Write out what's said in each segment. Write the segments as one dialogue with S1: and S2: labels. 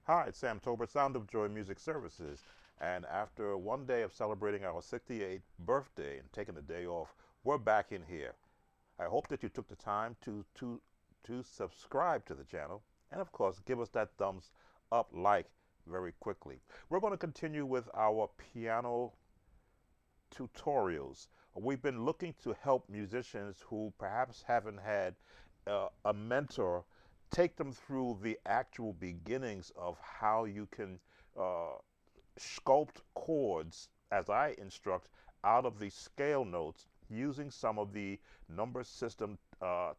S1: Hi, it's Sam Tober, Sound of Joy Music Services. And after one day of celebrating our 68th birthday and taking the day off, we're back in here. I hope that you took the time to subscribe to the channel and, of course, give us that thumbs up like very quickly. We're going to continue with our piano tutorials. We've been looking to help musicians who perhaps haven't had a mentor take them through the actual beginnings of how you can uh, sculpt chords, as I instruct, out of the scale notes using some of the number system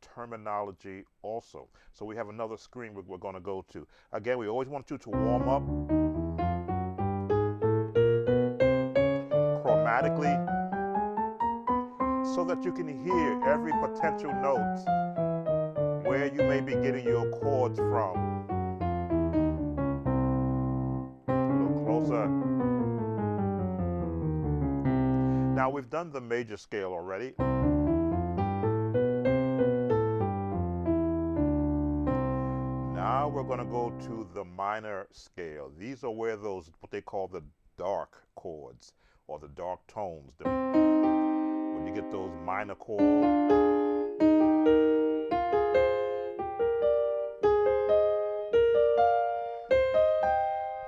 S1: terminology also. So we have another screen we're going to go to. Again, we always want you to warm up chromatically so that you can hear every potential note where you may be getting your chords from. A little closer. Now we've done the major scale already. Now we're going to go to the minor scale. These are where those, what they call the dark chords or the dark tones. When you get those minor chords,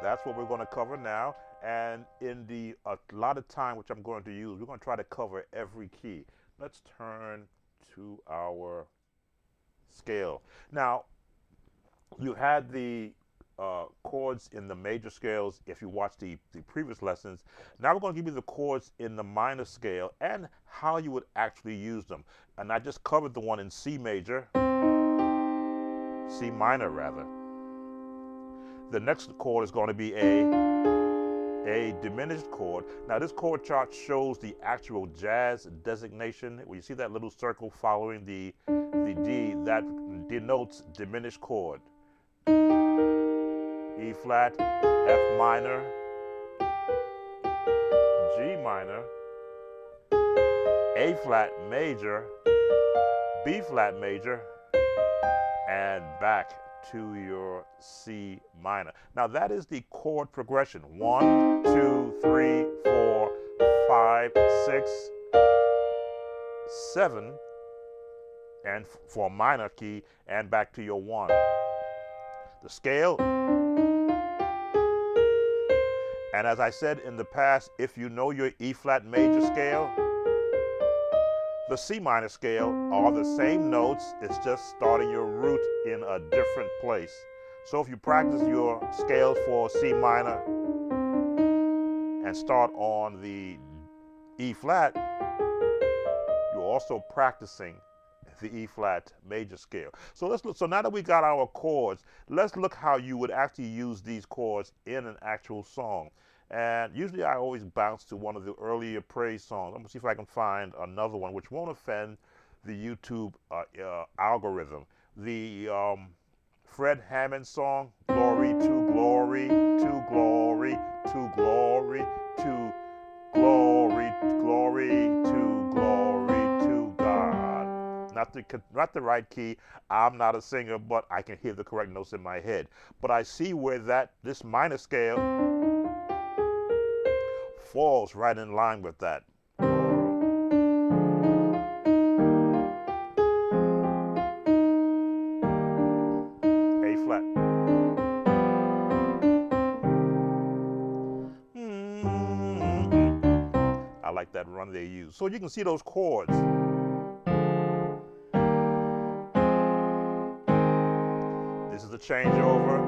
S1: that's what we're going to cover now. And in the allotted time, which I'm going to use, we're going to try to cover every key. Let's turn to our scale. Now, you had the chords in the major scales if you watched the previous lessons. Now we're going to give you the chords in the minor scale and how you would actually use them. And I just covered the one in C major, C minor rather. The next chord is going to be a diminished chord. Now this chord chart shows the actual jazz designation. When you see that little circle following the D, that denotes diminished chord. E flat, F minor, G minor, A flat major, B flat major, and back to your C minor. Now that is the chord progression. 1, 2, 3, 4, 5, 6, 7, and for a minor key, and back to your 1. The scale. And as I said in the past, if you know your E flat major scale, the C minor scale are the same notes, it's just starting your root in a different place. So if you practice your scales for C minor and start on the E flat, you're also practicing the E flat major scale. So let's look. So now that we got our chords, let's look how you would actually use these chords in an actual song. And usually I always bounce to one of the earlier praise songs. I'm gonna see if I can find another one which won't offend the YouTube algorithm. The Fred Hammond song, glory to glory to glory to glory to glory, glory to glory to God. Not the right key. I'm not a singer, but I can hear the correct notes in my head. But I see where this minor scale falls right in line with that. A flat. I like that run they use. So you can see those chords. This is the changeover,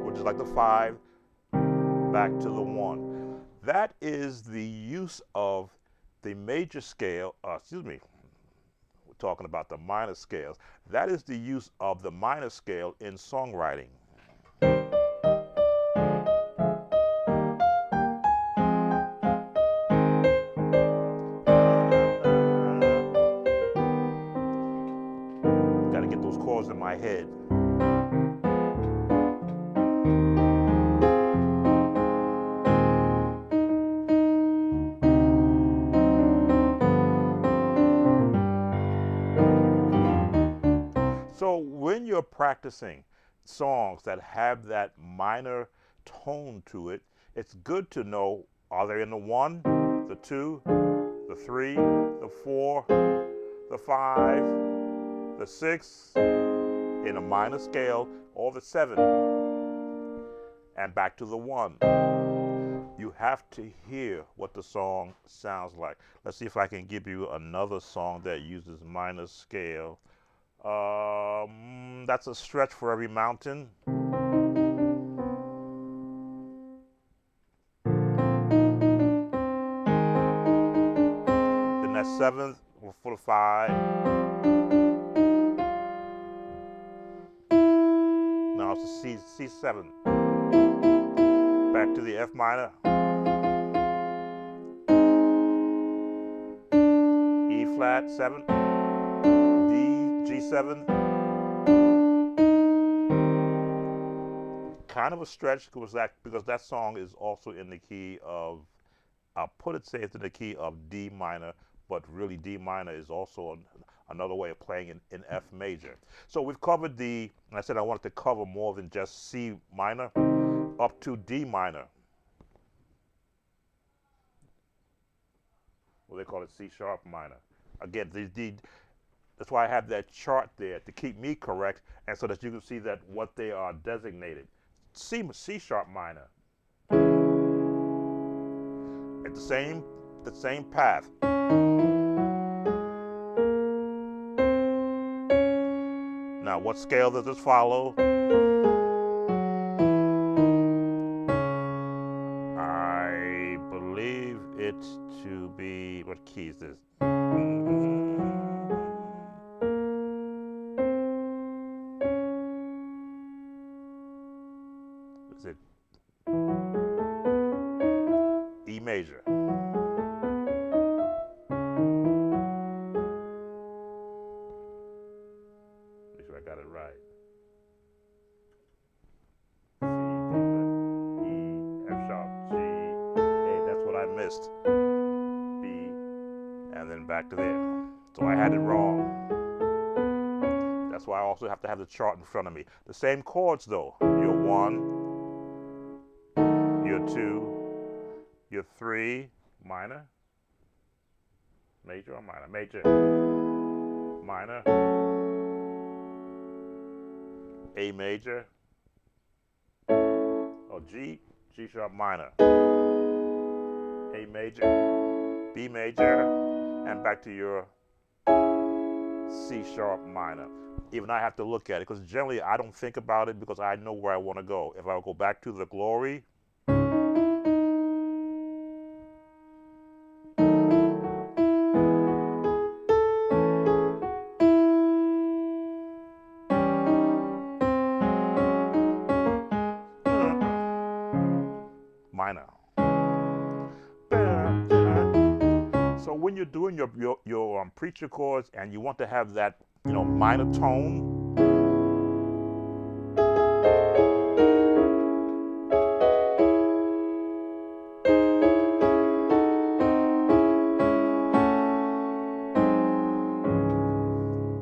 S1: which is like the 5, back to the 1. That is the use of the major scale, we're talking about the minor scales. That is the use of the minor scale in songwriting. Got to get those chords in my head. So when you're practicing, songs that have that minor tone to it, it's good to know, are they in the 1, the 2, the 3, the 4, the 5, the 6, in a minor scale, or the 7, and back to the 1. You have to hear what the song sounds like. Let's see if I can give you another song that uses minor scale. That's a stretch for every mountain. Then that 7th for the 5. Now it's a C7. Back to the F minor. E flat 7. D, G7. Kind of a stretch because that song is also in the key of, I'll put it, say it's in the key of D minor, but really D minor is also another way of playing in F major. So we've covered and I said I wanted to cover more than just C minor, up to D minor. Well, they call it C sharp minor. Again, that's why I have that chart there to keep me correct, and so that you can see that what they are designated. C sharp minor. At the same path. Now, what scale does this follow? I believe it to be, what key is this? Is it E major? Make sure I got it right. C, D, E, F sharp, G, A. That's what I missed. B, and then back to there. So I had it wrong. That's why I also have to have the chart in front of me. The same chords though. Your 1, your 2, your 3, minor, major or minor, major, minor, A major, or G sharp minor, A major, B major, and back to your C sharp minor. Even I have to look at it, because generally I don't think about it because I know where I want to go. If I go back to the glory, minor. So when you're doing your preacher chords and you want to have that, minor tone,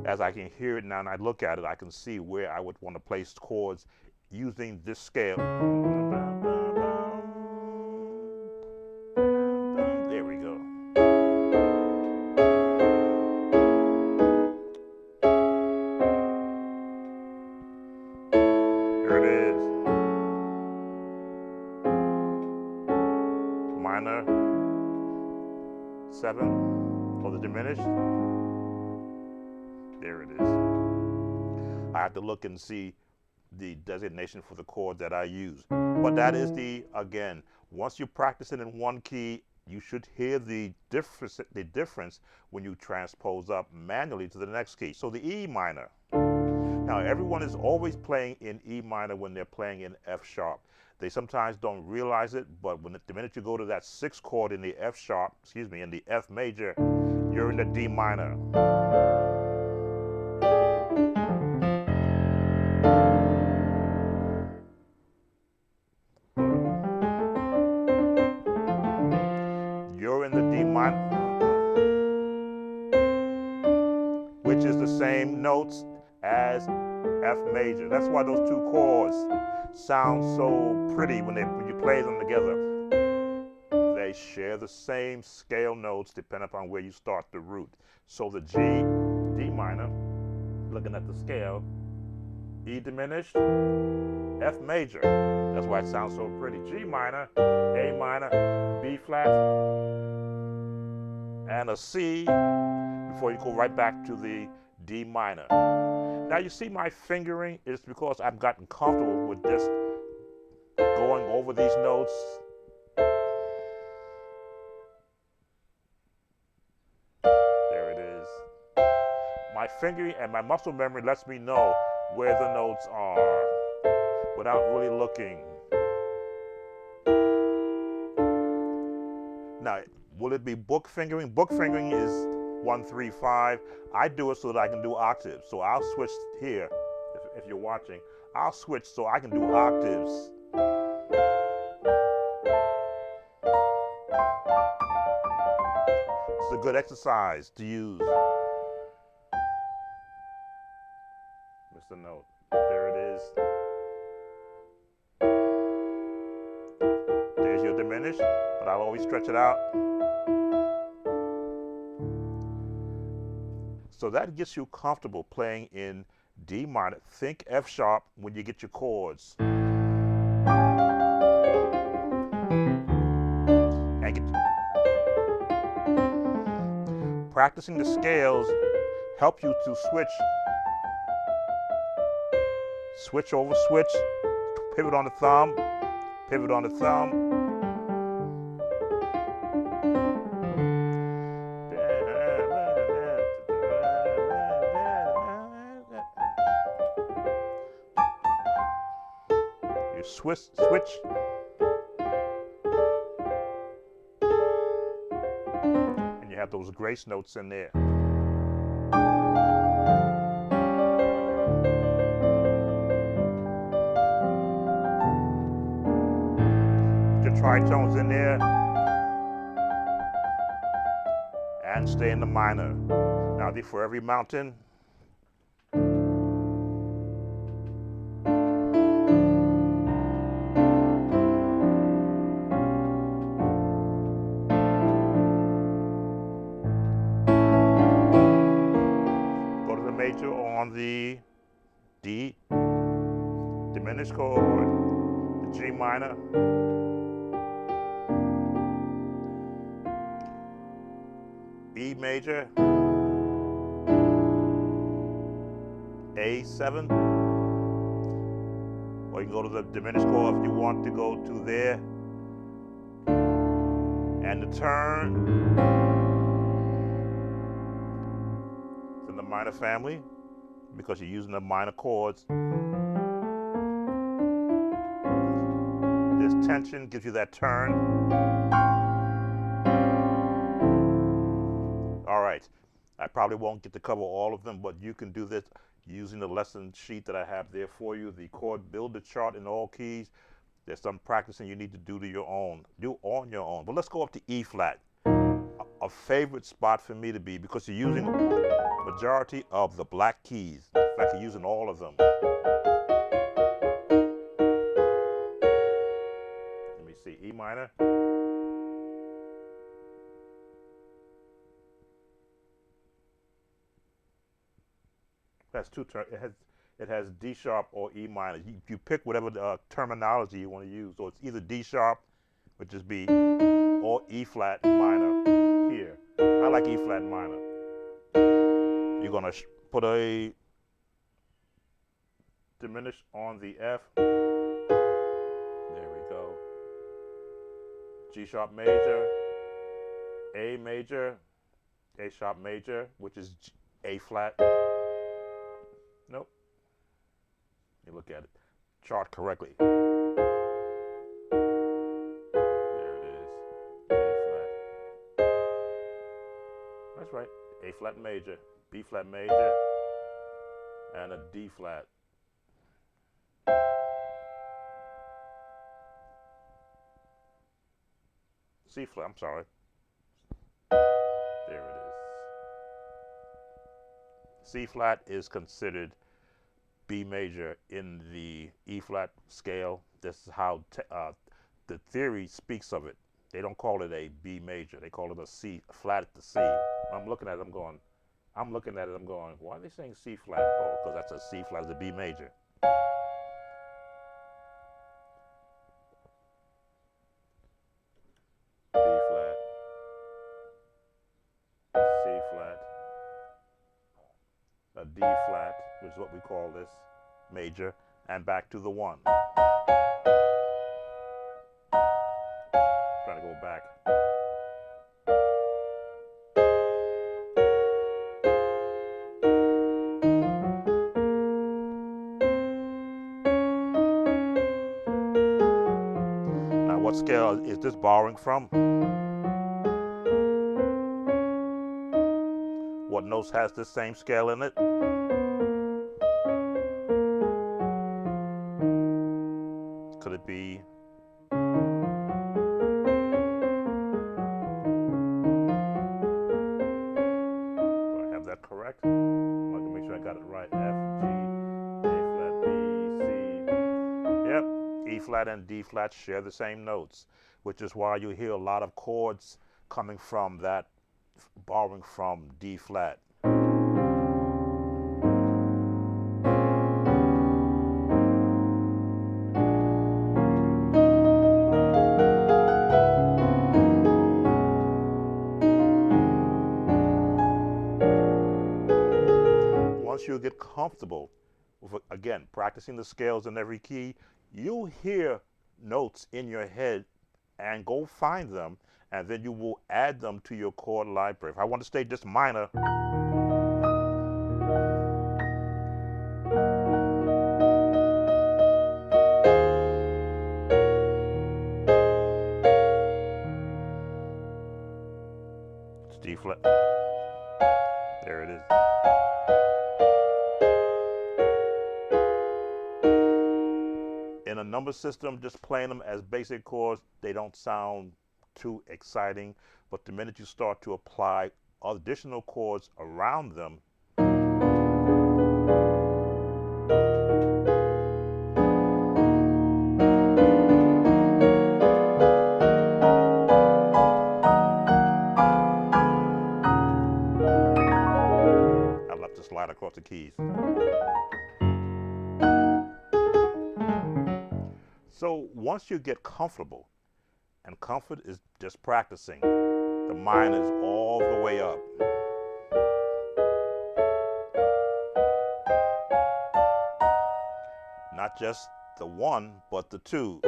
S1: as I can hear it now and I look at it, I can see where I would want to place chords using this scale. There we go. Here it is. Minor 7 for the diminished. There it is. I have to look and see the designation for the chord that I use. But that is again, once you practice it in one key, you should hear the difference when you transpose up manually to the next key. So the E minor. Now everyone is always playing in E minor when they're playing in F sharp. They sometimes don't realize it, but the minute you go to that 6th chord in the F sharp, in the F major, you're in the D minor. You're in the D minor, which is the same notes as F major. That's why those two chords sound so pretty when you play them together. They share the same scale notes depending upon where you start the root. So the G, D minor, looking at the scale, E diminished, F major. That's why it sounds so pretty. G minor, A minor, B flat, and a C before you go right back to the D minor. Now you see my fingering is because I've gotten comfortable with just going over these notes. There it is. My fingering and my muscle memory lets me know where the notes are without really looking. Now, will it be book fingering? Book fingering is 1, 3, 5. I do it so that I can do octaves. So I'll switch here, if you're watching. I'll switch so I can do octaves. It's a good exercise to use. Missed a note. There it is. There's your diminished, but I'll always stretch it out. So that gets you comfortable playing in D minor. Think F sharp when you get your chords. And practicing the scales help you to switch over switch, pivot on the thumb, pivot on the thumb. You switch. And you have those grace notes in there. Your tritones in there. And stay in the minor. Now for every mountain. Major on the D, diminished chord, the G minor, E major, A7, or you can go to the diminished chord if you want to go to there, and the turn. In the minor family, because you're using the minor chords. This tension gives you that turn. All right, I probably won't get to cover all of them, but you can do this using the lesson sheet that I have there for you, the chord builder chart in all keys. There's some practicing you need to do on your own. But let's go up to E flat. A favorite spot for me to be, because you're using majority of the black keys. In fact, you're using all of them. Let me see, E minor. That's two turns. It has D sharp or E minor. You pick whatever terminology you want to use. So it's either D sharp, which is B, or E flat minor here. I like E flat minor. You're going to put a diminish on the F. There we go. G sharp major, A major, A sharp major, which is A flat. Nope. You look at it. Chart correctly. There it is. A flat. That's right. A flat major. B flat major, and a D flat. C flat, I'm sorry. There it is. C flat is considered B major in the E flat scale. This is how the theory speaks of it. They don't call it a B major. They call it a C flat at the C. I'm looking at it, I'm going, why are they saying C flat? Oh, because that's a C flat, it's a B major. B flat, C flat, a D flat, which is what we call this major, and back to the 1. Trying to go back. Now, what scale is this borrowing from? What notes has this same scale in it? Could it be do I have that correct? I want to make sure I got it right. F, G, A flat, B, C. Yep, E flat and D flat share the same notes, which is why you hear a lot of chords coming from that, borrowing from D flat. Once you get comfortable with, again, practicing the scales in every key, you'll hear notes in your head and go find them, and then you will add them to your chord library. If I want to stay just minor, it's D flat. There it is. In a number system, just playing them as basic chords, they don't sound too exciting. But the minute you start to apply additional chords around them, I love to slide across the keys. So once you get comfortable, and comfort is just practicing, the mind is all the way up. Not just the 1, but the 2.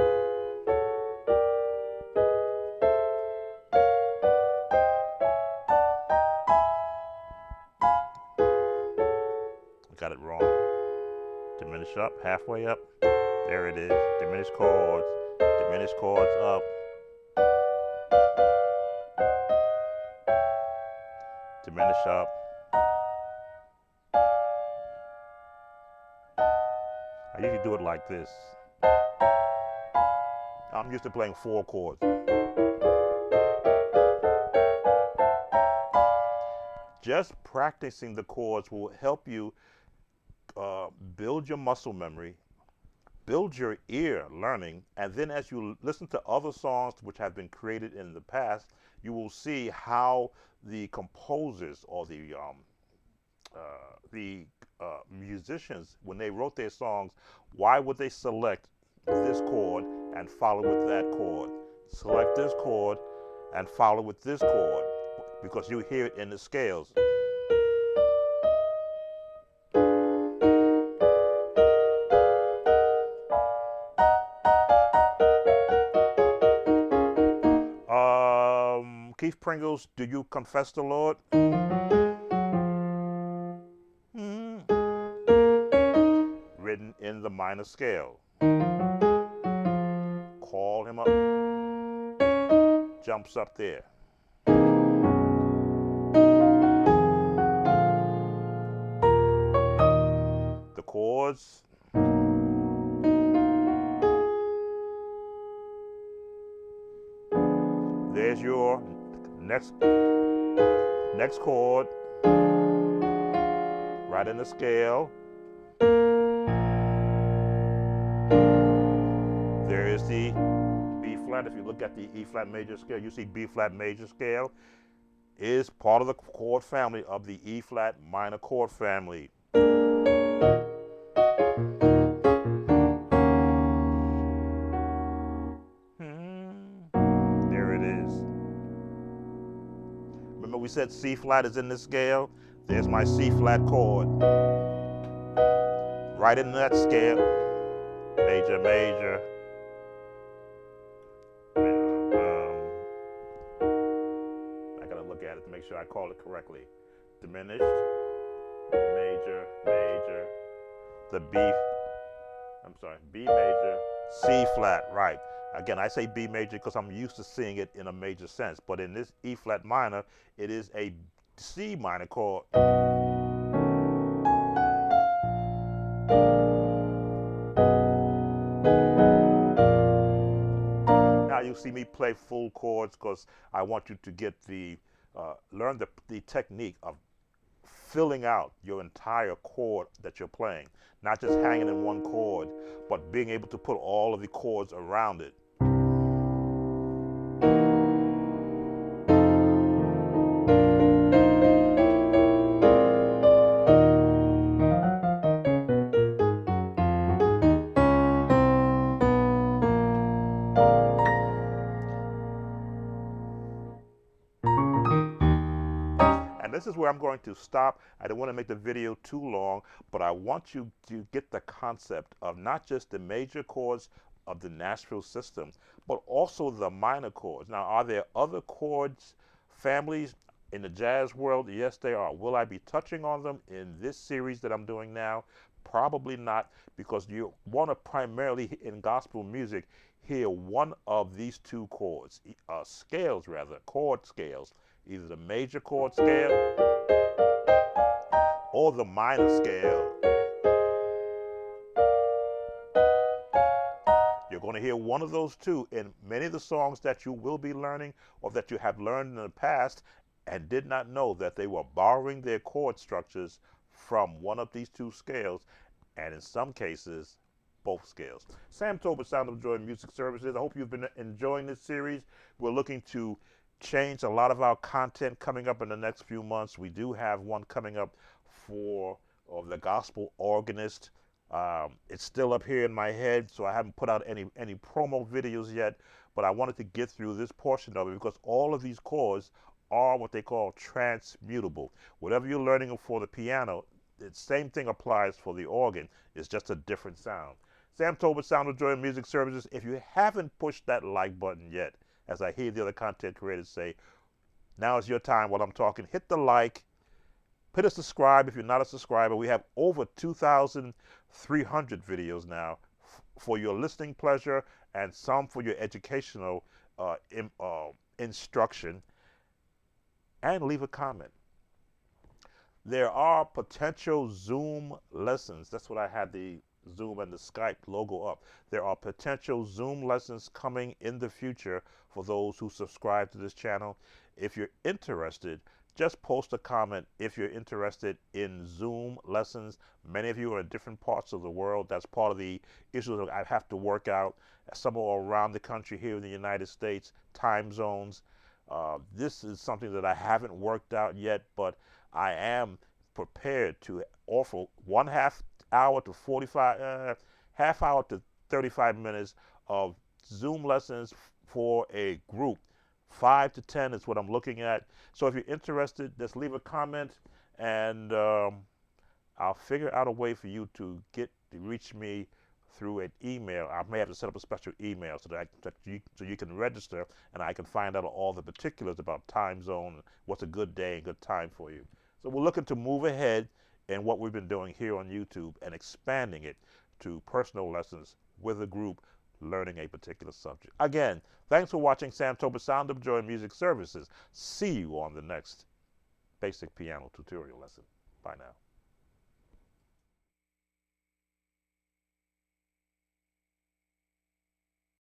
S1: Got it wrong. Diminish up, halfway up. There it is. Diminished chords up. Diminish up. I usually do it like this. I'm used to playing 4 chords. Just practicing the chords will help you build your muscle memory, build your ear learning, and then as you listen to other songs which have been created in the past, you will see how the composers or the musicians, when they wrote their songs, why would they select this chord and follow with that chord? Select this chord and follow with this chord, because you hear it in the scales. Keith Pringles, do you confess the Lord? Written in the minor scale. Call him up. Jumps up there. The chords. There's your next chord, right in the scale. there is the B flat. If you look at the E flat major scale, you see B flat major scale is part of the chord family of the E flat minor chord family. There it is. Remember we said C flat is in this scale? There's my C flat chord. Right in that scale. Major, major. I gotta look at it to make sure I call it correctly. Diminished, major, major. The B, B major, C flat, right. Again, I say B major because I'm used to seeing it in a major sense, but in this E flat minor, it is a C minor chord. Now you see me play full chords because I want you to get learn the technique of filling out your entire chord that you're playing. Not just hanging in one chord, but being able to put all of the chords around it. And this is where I'm going to stop. I don't want to make the video too long, but I want you to get the concept of not just the major chords of the Nashville system, but also the minor chords. Now, are there other chords families in the jazz world? Yes, there are. Will I be touching on them in this series that I'm doing now? Probably not, because you want to primarily, in gospel music, hear one of these two chords, scales rather, chord scales. Either the major chord scale or the minor scale. You're going to hear one of those two in many of the songs that you will be learning or that you have learned in the past and did not know that they were borrowing their chord structures from one of these two scales, and in some cases, both scales. Sam Tobin, Sound of Joy Music Services. I hope you've been enjoying this series. We're looking to change a lot of our content coming up in the next few months. We do have one coming up for the gospel organist. It's still up here in my head, so I haven't put out any promo videos yet, but I wanted to get through this portion of it because all of these chords are what they call transmutable. Whatever you're learning for the piano, the same thing applies for the organ. It's just a different sound. Sam Tobin, Sound of Joy Music Services. If you haven't pushed that like button yet, as I hear the other content creators say, now is your time while I'm talking. Hit the like, hit a subscribe if you're not a subscriber. We have over 2,300 videos now for your listening pleasure and some for your educational instruction. And leave a comment. There are potential Zoom lessons. That's what I had the Zoom and the Skype logo up. There are potential Zoom lessons coming in the future for those who subscribe to this channel. If you're interested, just post a comment if you're interested in Zoom lessons. Many of you are in different parts of the world. That's part of the issues that I have to work out. Some are around the country here in the United States, time zones. This is something that I haven't worked out yet, but I am prepared to offer half hour to 35 minutes of Zoom lessons for a group. 5 to 10 is what I'm looking at. So if you're interested, just leave a comment, and I'll figure out a way for you to reach me through an email. I may have to set up a special email so you can register, and I can find out all the particulars about time zone, what's a good day and good time for you. So we're looking to move ahead in what we've been doing here on YouTube and expanding it to personal lessons with a group learning a particular subject. Again, thanks for watching Sam Tobin, Sound of Joy Music Services. See you on the next basic piano tutorial lesson. Bye now.